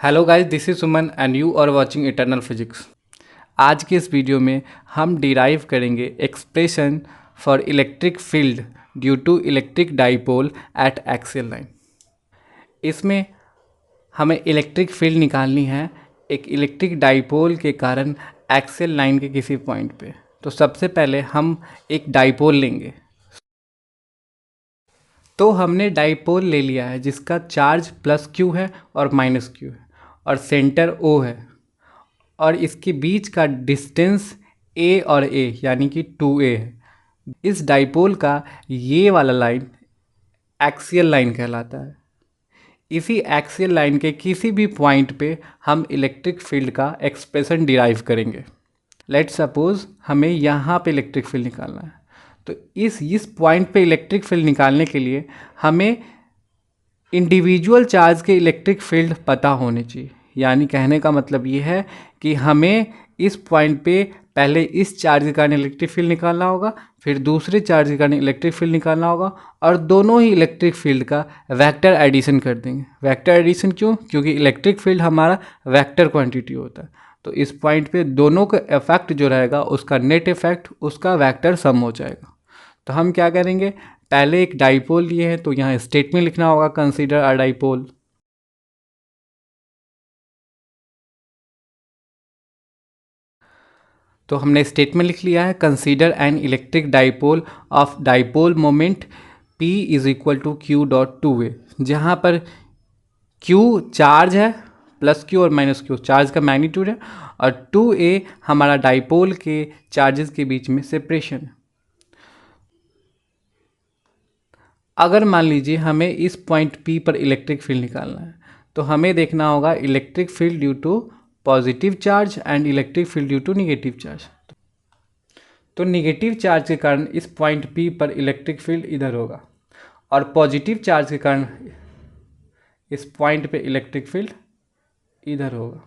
Hello guys, this is Suman and you are watching eternal physics. आज के इस video में हम डिराइव करेंगे expression for electric field due to electric dipole at axial line. इसमें हमें इलेक्ट्रिक फील्ड निकालनी है एक इलेक्ट्रिक डाइपोल के कारण एक्सियल लाइन के किसी पॉइंट पे। तो सबसे पहले हम एक डाइपोल लेंगे। तो हमने डाइपोल ले लिया है जिसका चार्ज प्लस क्यू है और माइनस क्यू है और सेंटर ओ है और इसके बीच का डिस्टेंस ए और ए यानी कि 2a है। इस डाइपोल का ये वाला लाइन एक्सियल लाइन कहलाता है। इसी एक्सियल लाइन के किसी भी पॉइंट पे हम इलेक्ट्रिक फील्ड का एक्सप्रेशन डिराइव करेंगे। लेट सपोज हमें यहाँ पे इलेक्ट्रिक फील्ड निकालना है, तो इस पॉइंट पे इलेक्ट्रिक फील्ड निकालने के लिए हमें इंडिविजुअल चार्ज के इलेक्ट्रिक फील्ड पता होने चाहिए। यानी कहने का मतलब ये है कि हमें इस पॉइंट पे पहले इस चार्ज के कारण इलेक्ट्रिक फील्ड निकालना होगा, फिर दूसरे चार्ज के कारण इलेक्ट्रिक फील्ड निकालना होगा और दोनों ही इलेक्ट्रिक फील्ड का वेक्टर एडिशन कर देंगे। वेक्टर एडिशन क्यों? क्योंकि इलेक्ट्रिक फील्ड हमारा वेक्टर क्वांटिटी होता है। तो इस पॉइंट पे दोनों का इफेक्ट जो रहेगा उसका नेट इफेक्ट उसका वेक्टर सम हो जाएगा। तो हम क्या करेंगे, पहले एक डाइपोल लिए हैं तो यहाँ स्टेटमेंट लिखना होगा कंसीडर अ डाइपोल। तो हमने स्टेटमेंट लिख लिया है consider an electric dipole of dipole moment P is equal to q dot 2a, जहाँ पर Q चार्ज है, प्लस Q और माइनस Q चार्ज का मैग्नीट्यूड है और 2a हमारा डाइपोल के चार्जेस के बीच में सेपरेशन है। अगर मान लीजिए हमें इस पॉइंट P पर इलेक्ट्रिक फील्ड निकालना है तो हमें देखना होगा electric field due to positive charge and electric field due to negative charge. तो निगेटिव चार्ज के कारण इस पॉइंट P पर इलेक्ट्रिक फील्ड इधर होगा और पॉजिटिव चार्ज के कारण इस पॉइंट पे इलेक्ट्रिक फील्ड इधर होगा।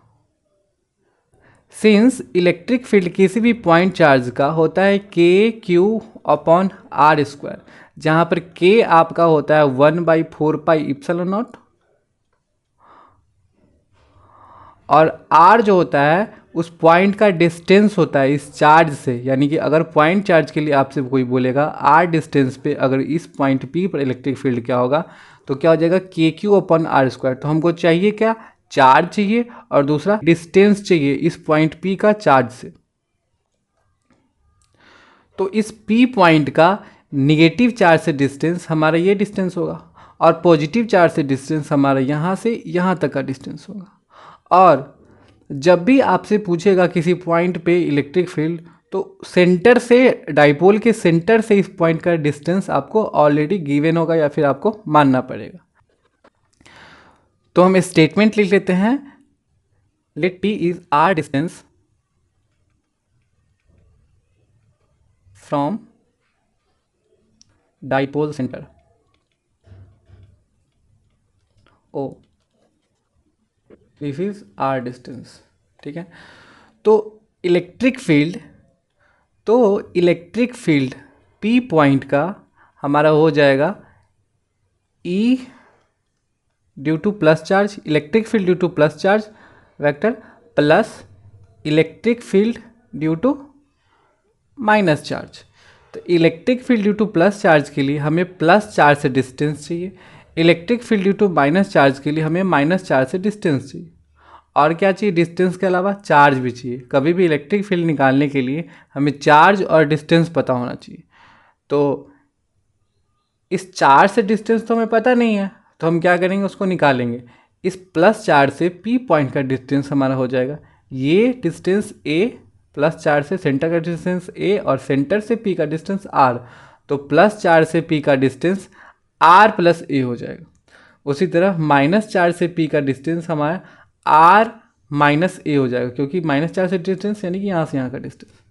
सिंस इलेक्ट्रिक फील्ड किसी भी पॉइंट चार्ज का होता है के क्यू अपॉन आर स्क्वायर, जहाँ पर के आपका होता है 1/4 इप्सिलॉन नॉट और आर जो होता है उस पॉइंट का डिस्टेंस होता है इस चार्ज से। यानी कि अगर पॉइंट चार्ज के लिए आपसे कोई बोलेगा आर डिस्टेंस पे अगर इस पॉइंट पी पर इलेक्ट्रिक फील्ड क्या होगा तो क्या हो जाएगा K q upon r square. तो हमको चाहिए क्या, चार्ज चाहिए और दूसरा डिस्टेंस चाहिए इस पॉइंट पी का चार्ज से। तो इस पी पॉइंट का निगेटिव चार्ज से डिस्टेंस हमारा ये डिस्टेंस होगा और पॉजिटिव चार्ज से डिस्टेंस हमारा यहाँ से यहाँ तक का डिस्टेंस होगा। और जब भी आपसे पूछेगा किसी पॉइंट पे इलेक्ट्रिक फील्ड तो सेंटर से डाइपोल के सेंटर से इस पॉइंट का डिस्टेंस आपको ऑलरेडी गिवन होगा या फिर आपको मानना पड़ेगा। तो हम स्टेटमेंट लिख लेते हैं, let P is r distance from dipole centre O, this is r distance. ठीक है, तो इलेक्ट्रिक फील्ड P पॉइंट का हमारा हो जाएगा E due to plus charge, electric field due to plus charge vector plus electric field due to minus charge. तो electric field due to plus charge के लिए हमें प्लस चार्ज से distance चाहिए, electric field due to minus charge के लिए हमें minus charge से डिस्टेंस चाहिए। और क्या चाहिए, डिस्टेंस के अलावा चार्ज भी चाहिए। कभी भी इलेक्ट्रिक फील्ड निकालने के लिए हमें चार्ज और डिस्टेंस पता होना चाहिए। तो इस चार्ज से डिस्टेंस तो हमें पता नहीं है तो हम क्या करेंगे, उसको निकालेंगे। इस प्लस चार्ज से P पॉइंट का डिस्टेंस हमारा हो जाएगा ये डिस्टेंस A, प्लस चार्ज से सेंटर का डिस्टेंस A और सेंटर से P का डिस्टेंस R। तो प्लस चार्ज से P का डिस्टेंस R प्लस A हो जाएगा। उसी तरह माइनस चार्ज से P का डिस्टेंस हमारा R माइनस A हो जाएगा, क्योंकि माइनस चार्ज से डिस्टेंस यानी कि यहाँ से यहाँ का डिस्टेंस।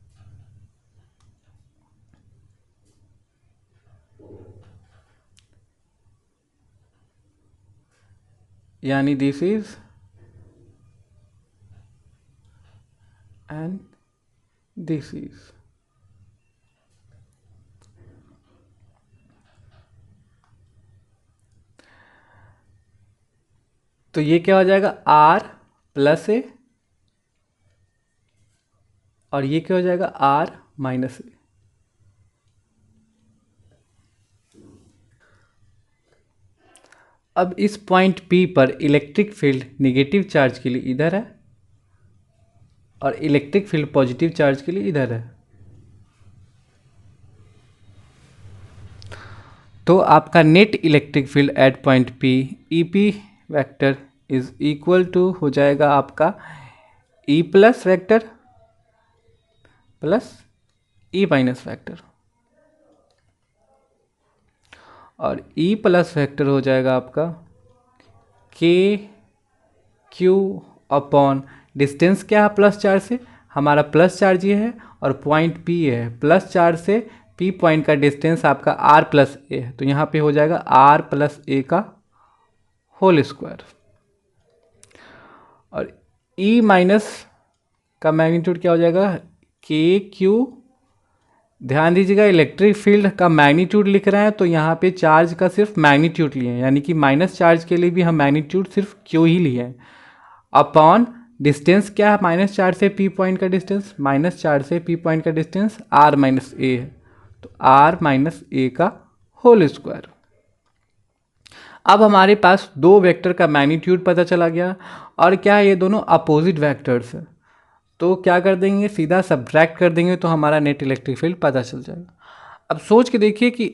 यानी this is and this is. तो ये क्या हो जाएगा, R प्लस ए, और ये क्या हो जाएगा आर माइनस ए। अब इस पॉइंट पी पर इलेक्ट्रिक फील्ड निगेटिव चार्ज के लिए इधर है और इलेक्ट्रिक फील्ड पॉजिटिव चार्ज के लिए इधर है। तो आपका net electric field at point p e p vector is equal to हो जाएगा आपका e plus vector plus e minus vector, और ई प्लस वैक्टर हो जाएगा आपका के क्यू अपॉन डिस्टेंस क्या है प्लस चार्ज से, हमारा प्लस चार्ज ये है और पॉइंट पी है, प्लस चार्ज से पी पॉइंट का डिस्टेंस आपका आर प्लस ए है, तो यहाँ पे हो जाएगा आर प्लस ए का होल स्क्वायर। और ई माइनस का मैग्नीट्यूड क्या हो जाएगा के क्यू, ध्यान दीजिएगा इलेक्ट्रिक फील्ड का मैग्नीट्यूड लिख रहे हैं तो यहाँ पे चार्ज का सिर्फ मैग्नीट्यूड लिए हैं, यानी कि माइनस चार्ज के लिए भी हम मैग्नीट्यूड सिर्फ क्यू ही लिए हैं, अपॉन डिस्टेंस क्या है माइनस चार्ज से पी पॉइंट का डिस्टेंस, माइनस चार्ज से पी पॉइंट का डिस्टेंस आर माइनस ए है, तो आर माइनस ए का होल स्क्वायर। अब हमारे पास दो वेक्टर का मैग्नीट्यूड पता चला गया, और क्या है ये दोनों अपोजिट वेक्टर्स है, तो क्या कर देंगे सीधा सब्ट्रैक्ट कर देंगे तो हमारा नेट इलेक्ट्रिक फील्ड पता चल जाएगा। अब सोच के देखिए कि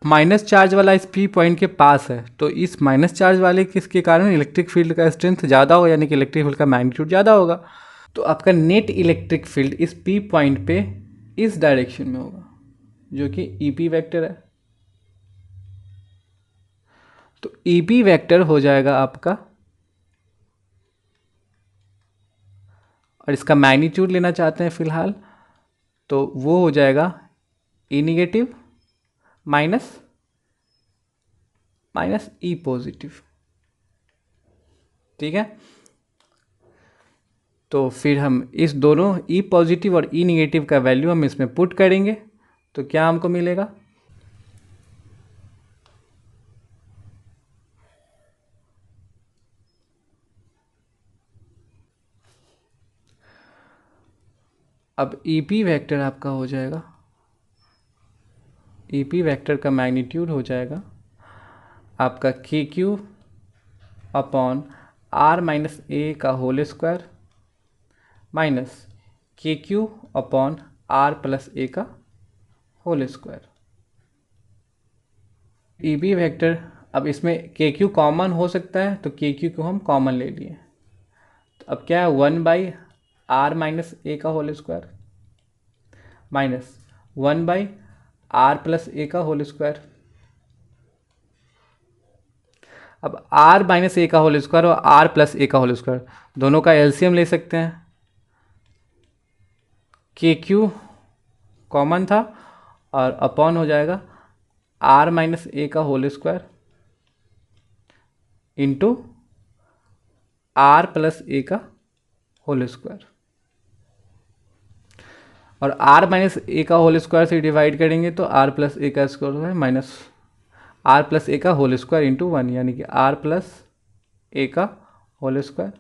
माइनस चार्ज वाला इस पी पॉइंट के पास है, तो इस माइनस चार्ज वाले किसके कारण इलेक्ट्रिक फील्ड का स्ट्रेंथ ज़्यादा होगा, यानी कि इलेक्ट्रिक फील्ड का मैग्नीट्यूड ज़्यादा होगा, तो आपका नेट इलेक्ट्रिक फील्ड इस पी पॉइंट पे इस डायरेक्शन में होगा जो कि ई पी वैक्टर है। तो ई पी वैक्टर हो जाएगा आपका, और इसका मैग्नीट्यूड लेना चाहते हैं फिलहाल, तो वो हो जाएगा ई निगेटिव माइनस माइनस ई पॉजिटिव, ठीक है। तो फिर हम इस दोनों ई पॉजिटिव और ई निगेटिव का वैल्यू हम इसमें पुट करेंगे तो क्या हमको मिलेगा, अब ई पी वैक्टर आपका हो जाएगा, ई पी वैक्टर का मैग्नीट्यूड हो जाएगा आपका k q upon r minus a का whole square minus k q upon r plus a का whole square. E b vector, अब इसमें के क्यू कॉमन हो सकता है तो के क्यू को हम कॉमन ले लिए, तो अब क्या है 1/r माइनस ए का whole square minus 1/r plus a का होल स्क्वायर। अब r माइनस ए का होल स्क्वायर और r प्लस ए का होल स्क्वायर दोनों का एलसीएम ले सकते हैं, के क्यू कॉमन था और अपॉन हो जाएगा r माइनस ए का whole square into r plus a का होल स्क्वायर, और r माइनस ए का होल स्क्वायर से डिवाइड करेंगे तो r प्लस ए का स्क्वायर है माइनस r प्लस ए का होल स्क्वायर इंटू 1, यानी कि r प्लस ए का होल स्क्वायर,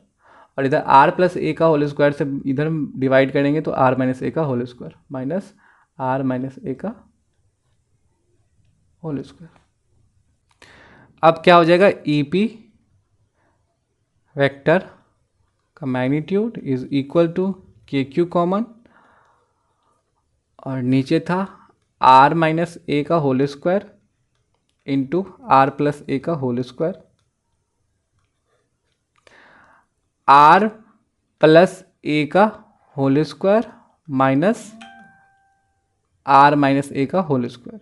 और इधर r प्लस ए का होल स्क्वायर से इधर डिवाइड करेंगे तो r माइनस ए का whole square minus r minus a का होल स्क्वायर। अब क्या हो जाएगा ई पी वेक्टर का magnitude is equal to K Q common, और नीचे था r माइनस ए का whole square into r plus a का whole square, r plus a का whole square minus r minus a का होल स्क्वायर।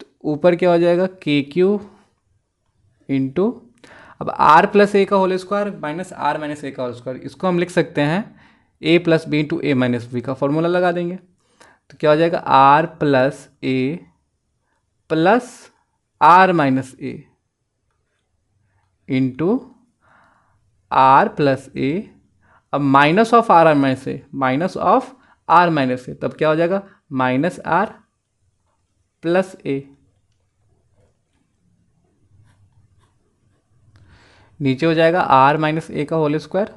तो ऊपर क्या हो जाएगा के क्यू इंटू, अब r प्लस ए का whole square minus r minus a का होल स्क्वायर, इसको हम लिख सकते हैं a plus b into a minus b का फॉर्मूला लगा देंगे, तो क्या हो जाएगा r plus a plus r minus a into r plus a, अब minus of r minus a, minus of r minus a, तब क्या हो जाएगा माइनस आर प्लस ए नीचे हो जाएगा आर माइनस ए का whole square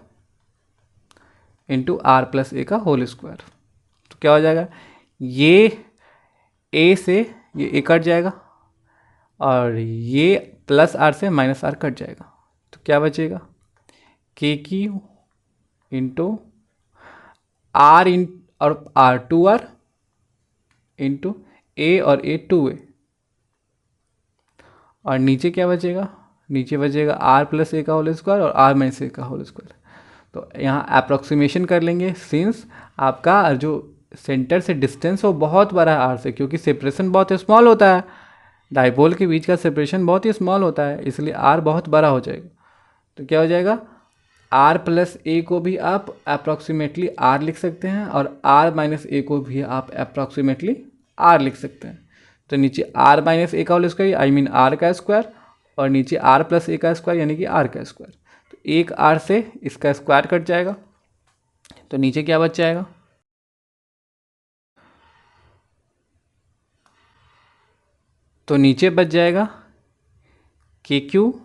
into r plus a का होल स्क्वायर। तो क्या हो जाएगा, ये ए से ये ए कट जाएगा और ये प्लस आर से माइनस आर कट जाएगा। तो क्या बचेगा, के क्यू इंटू आर इन और आर 2r इंटू ए और ए 2a। और नीचे क्या बचेगा, नीचे बचेगा आर प्लस ए का होल स्क्वायर और आर माइनस ए का होल स्क्वायर। तो यहाँ अप्रॉक्सीमेशन कर लेंगे, सिंस आपका जो सेंटर से डिस्टेंस वो बहुत बड़ा है आर से, क्योंकि सेपरेशन बहुत स्मॉल होता है, डाइपोल के बीच का सेपरेशन बहुत ही स्मॉल होता है, इसलिए आर बहुत बड़ा हो जाएगा। तो क्या हो जाएगा, आर प्लस ए को भी आप अप्रॉक्सीमेटली आर लिख सकते हैं और आर माइनस ए को भी आप अप्रॉक्सीमेटली आर लिख सकते हैं। तो नीचे आर माइनस ए का whole square I mean r का स्क्वायर और नीचे आर प्लस ए का स्क्वायर यानी कि आर का स्क्वायर। तो एक आर से इसका स्क्वायर कट जाएगा, तो नीचे क्या बच जाएगा, तो नीचे बच जाएगा K Q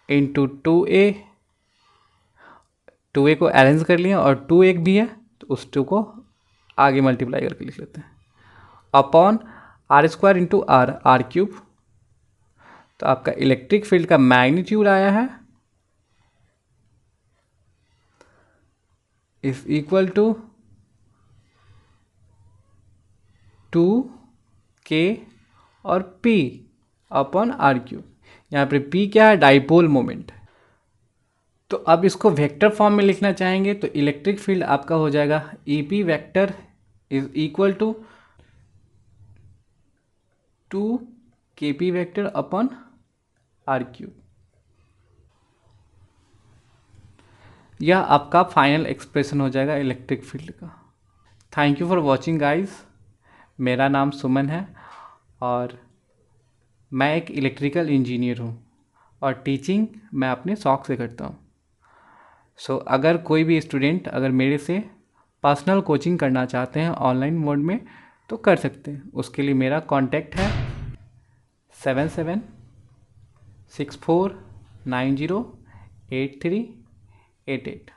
into 2a, 2a को अरेंज कर लिया और 2 एक भी है तो उस 2 को आगे मल्टीप्लाई करके लिख लेते हैं, upon r square into r, r cube. तो आपका इलेक्ट्रिक फील्ड का मैग्नीट्यूड आया है इज इक्वल टू 2k और p अपॉन आर क्यूब। यहाँ पे p क्या है, डाइपोल मोमेंट। तो अब इसको वेक्टर फॉर्म में लिखना चाहेंगे तो इलेक्ट्रिक फील्ड आपका हो जाएगा ई p vector is equal to 2kp vector upon r cube. यह आपका फाइनल एक्सप्रेशन हो जाएगा इलेक्ट्रिक फील्ड का। Thank you for watching guys. मेरा नाम सुमन है और मैं एक इलेक्ट्रिकल इंजीनियर हूँ और टीचिंग मैं अपने शौक से करता हूँ। सो अगर कोई भी स्टूडेंट अगर मेरे से पर्सनल कोचिंग करना चाहते हैं ऑनलाइन मोड में तो कर सकते हैं। उसके लिए मेरा कॉन्टैक्ट है 7764908388।